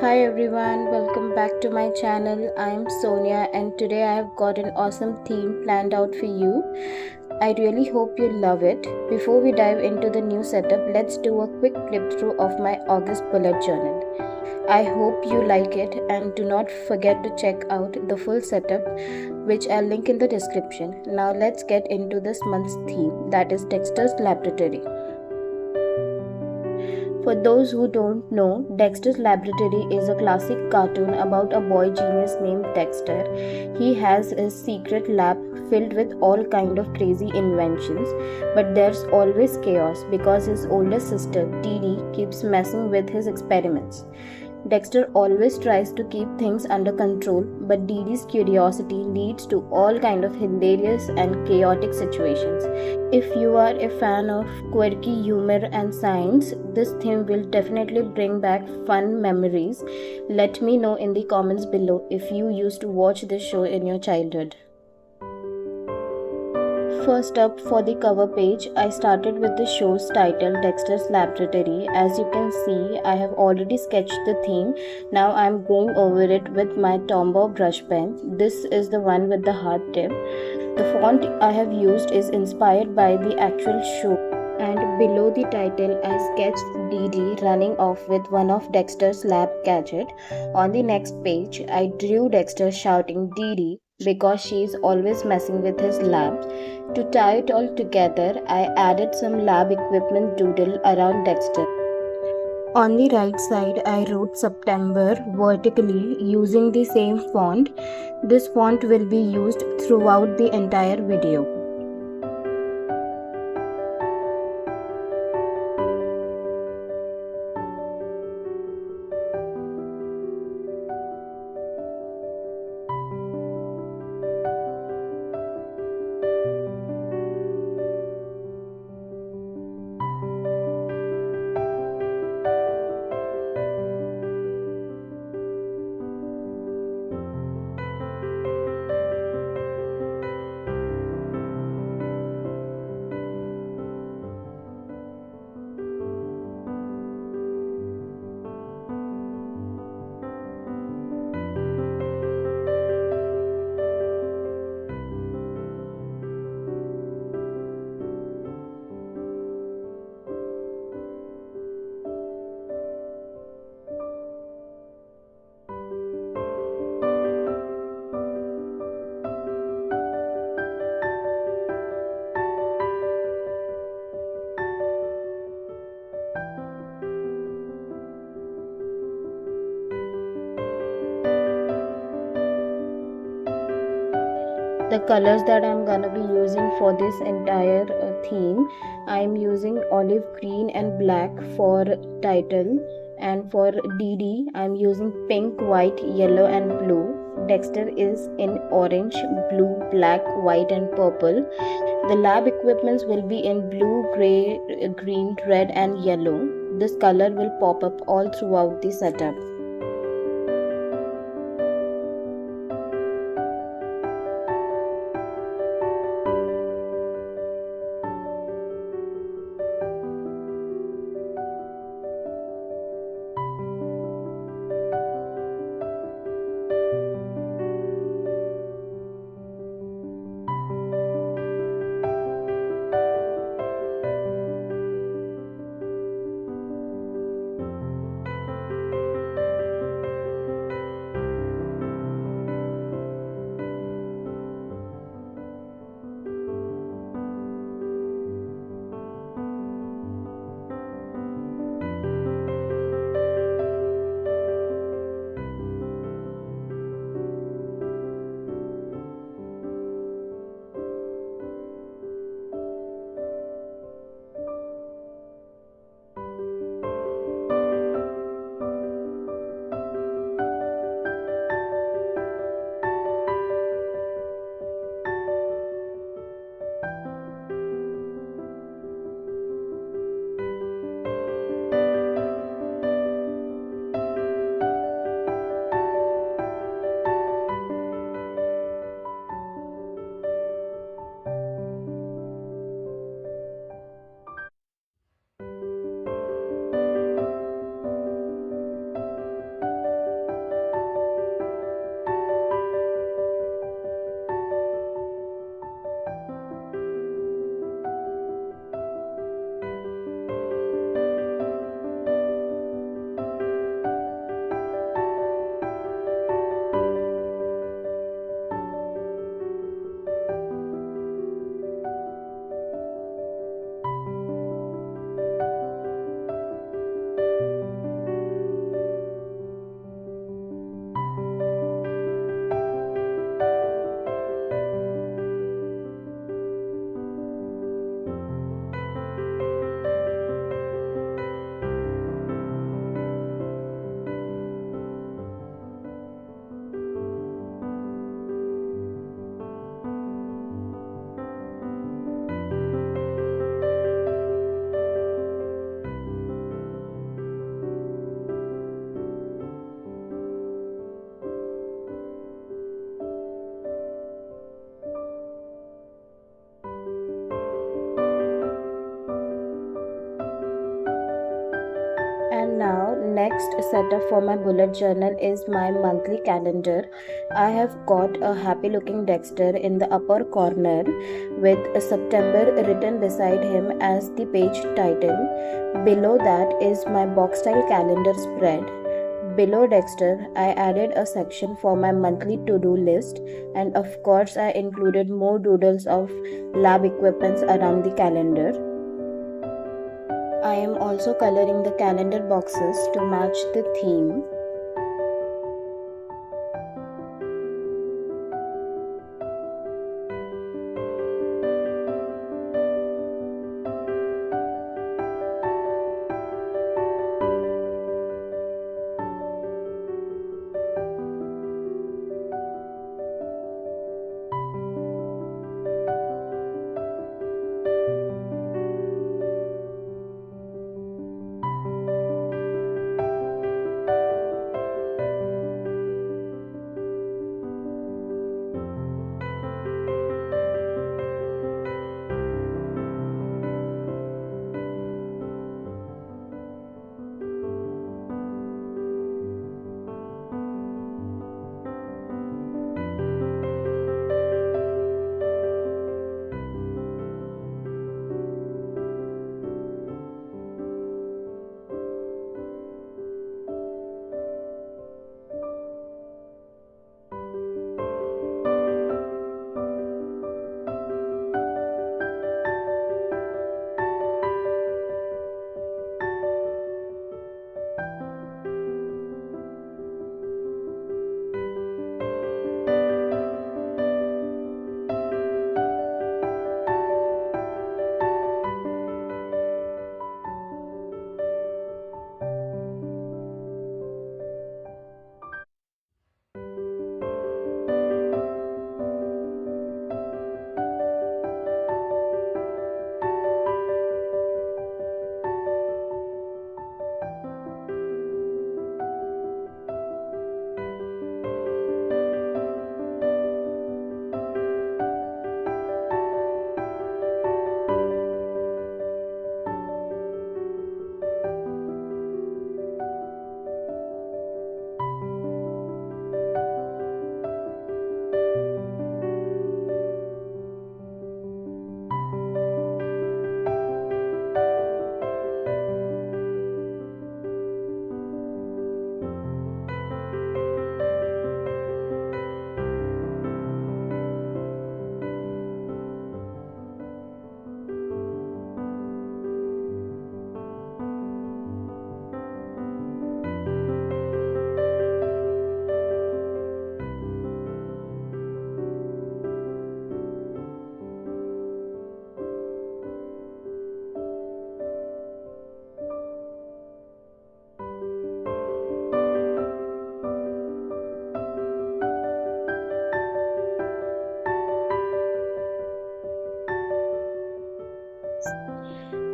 Hi everyone, welcome back to my channel. I am Sonia and today I have got an awesome theme planned out for you. I really hope you love it. Before we dive into the new setup, let's do a quick flip through of my August bullet journal. I hope you like it and do not forget to check out the full setup, which I'll link in the description. Now let's get into this month's theme, that is Dexter's Laboratory. For those who don't know, Dexter's Laboratory is a classic cartoon about a boy genius named Dexter. He has his secret lab filled with all kind of crazy inventions, but there's always chaos because his older sister, Dee Dee, keeps messing with his experiments. Dexter always tries to keep things under control, but Dee Dee's curiosity leads to all kind of hilarious and chaotic situations. If you are a fan of quirky humor and science, this theme will definitely bring back fun memories. Let me know in the comments below if you used to watch this show in your childhood. First up, for the cover page, I started with the show's title, Dexter's Laboratory. As you can see, I have already sketched the theme. Now I am going over it with my Tombow brush pen. This is the one with the hard tip. The font I have used is inspired by the actual show. And below the title, I sketched Dee Dee running off with one of Dexter's lab gadget. On the next page, I drew Dexter shouting Dee Dee because she is always messing with his lab. To tie it all together, I added some lab equipment doodle around Dexter. On the right side, I wrote September vertically using the same font. This font will be used throughout the entire video. The colors that I'm gonna be using for this entire theme, I'm using olive green and black for title, and for Dee Dee I'm using pink, white, yellow and blue. Dexter is in orange, blue, black, white and purple. The lab equipments will be in blue, gray, green, red and yellow. This color will pop up all throughout the setup. next setup for my bullet journal is my monthly calendar. I have got a happy looking Dexter in the upper corner with September written beside him as the page title. Below that is my box style calendar spread. Below Dexter, I added a section for my monthly to-do list, and of course I included more doodles of lab equipments around the calendar. I am also coloring the calendar boxes to match the theme.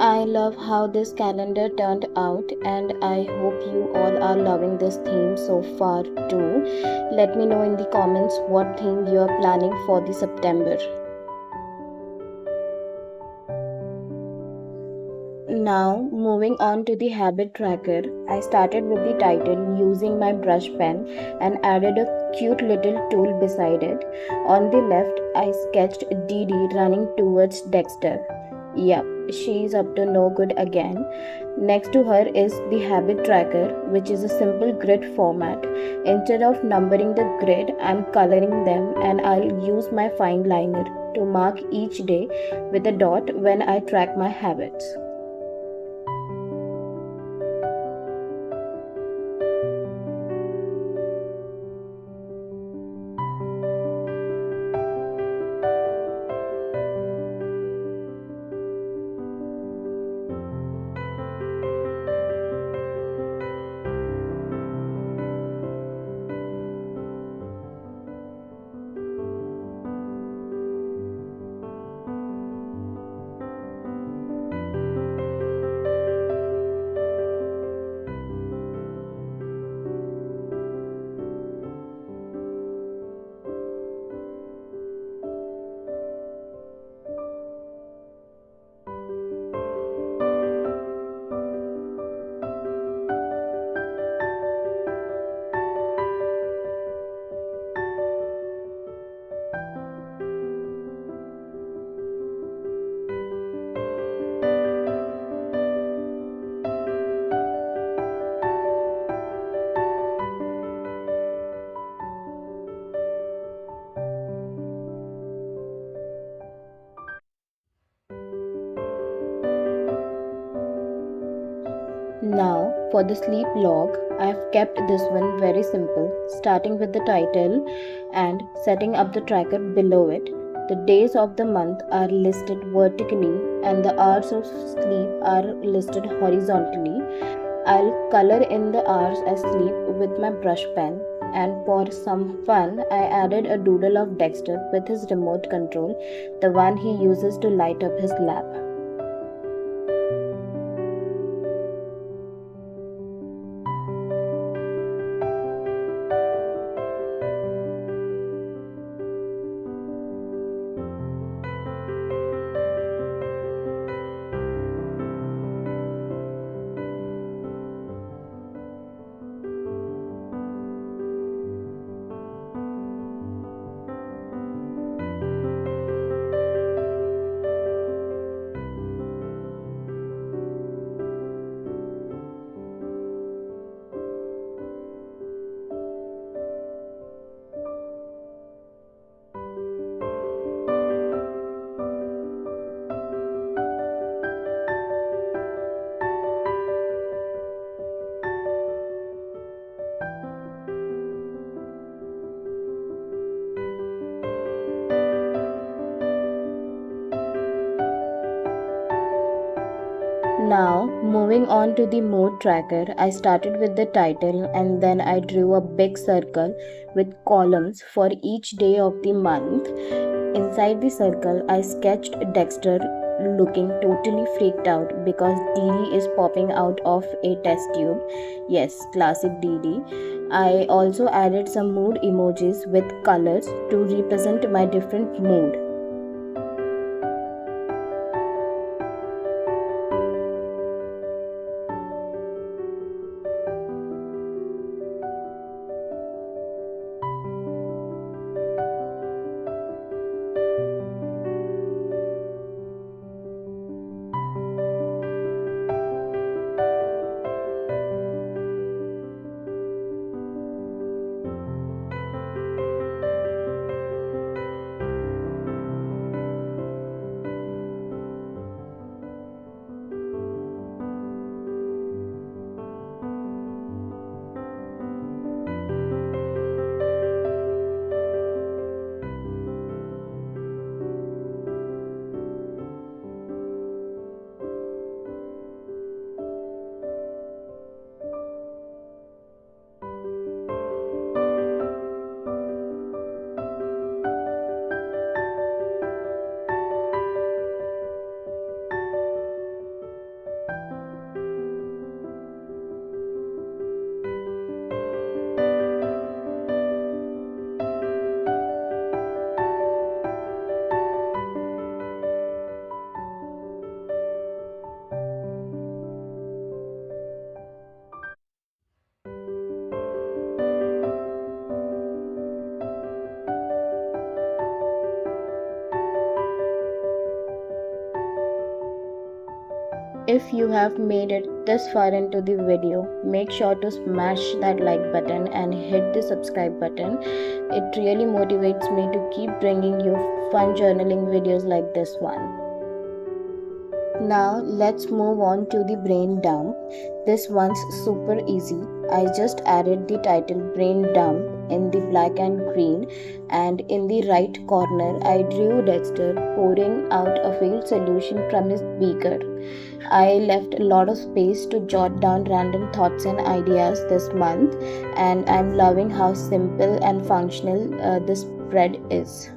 I love how this calendar turned out, and I hope you all are loving this theme so far too. Let me know in the comments what theme you are planning for the September. Now, moving on to the habit tracker, I started with the title using my brush pen and added a cute little tool beside it. On the left, I sketched Dee Dee running towards Dexter. Yep, she's up to no good again. Next to her is the habit tracker, which is a simple grid format. Instead of numbering the grid, I'm coloring them, and I'll use my Fineliner to mark each day with a dot when I track my habits. Now, for the sleep log, I have kept this one very simple, starting with the title and setting up the tracker below it. The days of the month are listed vertically and the hours of sleep are listed horizontally. I'll color in the hours I sleep with my brush pen, and for some fun, I added a doodle of Dexter with his remote control, the one he uses to light up his lab. Now, moving on to the mood tracker, I started with the title and then I drew a big circle with columns for each day of the month. Inside the circle, I sketched Dexter looking totally freaked out because Didi is popping out of a test tube. Yes, classic Didi. I also added some mood emojis with colors to represent my different mood. If you have made it this far into the video, make sure to smash that like button and hit the subscribe button. It really motivates me to keep bringing you fun journaling videos like this one. Now let's move on to the brain dump. This one's super easy. I just added the title brain dump in the black and green, and in the right corner I drew Dexter pouring out a failed solution from his beaker. I left a lot of space to jot down random thoughts and ideas this month, and I'm loving how simple and functional this spread is.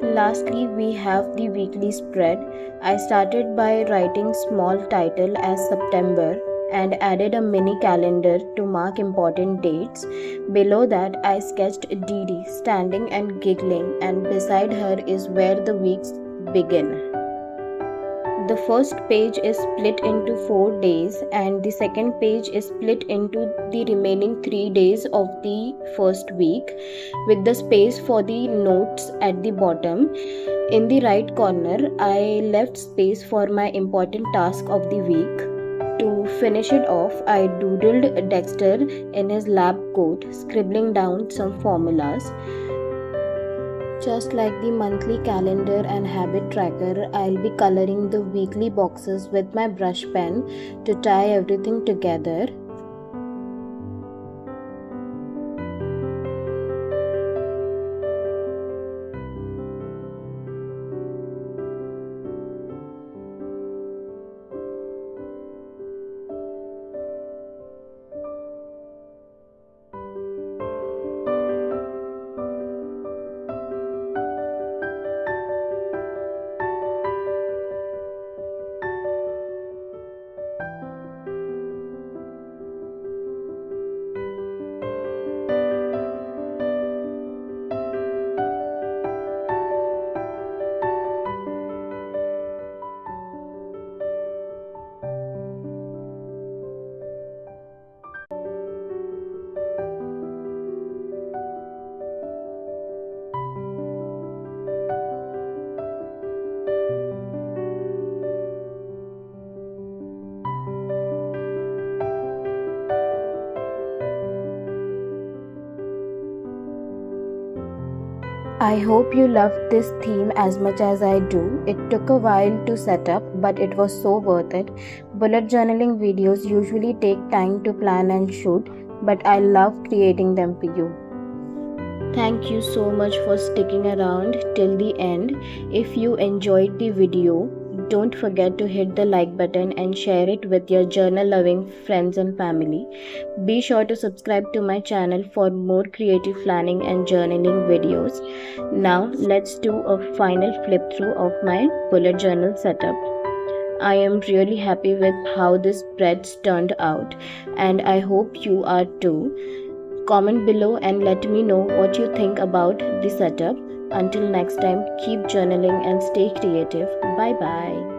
Lastly, we have the weekly spread. I started by writing small title as September and added a mini calendar to mark important dates. Below that, I sketched Didi standing and giggling, and beside her is where the weeks begin. The first page is split into 4 days and the second page is split into the remaining 3 days of the first week, with the space for the notes at the bottom. In the right corner, I left space for my important task of the week. To finish it off, I doodled Dexter in his lab coat, scribbling down some formulas. Just like the monthly calendar and habit tracker, I'll be coloring the weekly boxes with my brush pen to tie everything together. I hope you loved this theme as much as I do. It took a while to set up, but it was so worth it. Bullet journaling videos usually take time to plan and shoot, but I love creating them for you. Thank you so much for sticking around till the end. If you enjoyed the video, don't forget to hit the like button and share it with your journal loving friends and family. Be sure to subscribe to my channel for more creative planning and journaling videos. Now let's do a final flip through of my bullet journal setup. I am really happy with how this spreads turned out, and I hope you are too. Comment below and let me know what you think about the setup. Until next time, keep journaling and stay creative. Bye bye.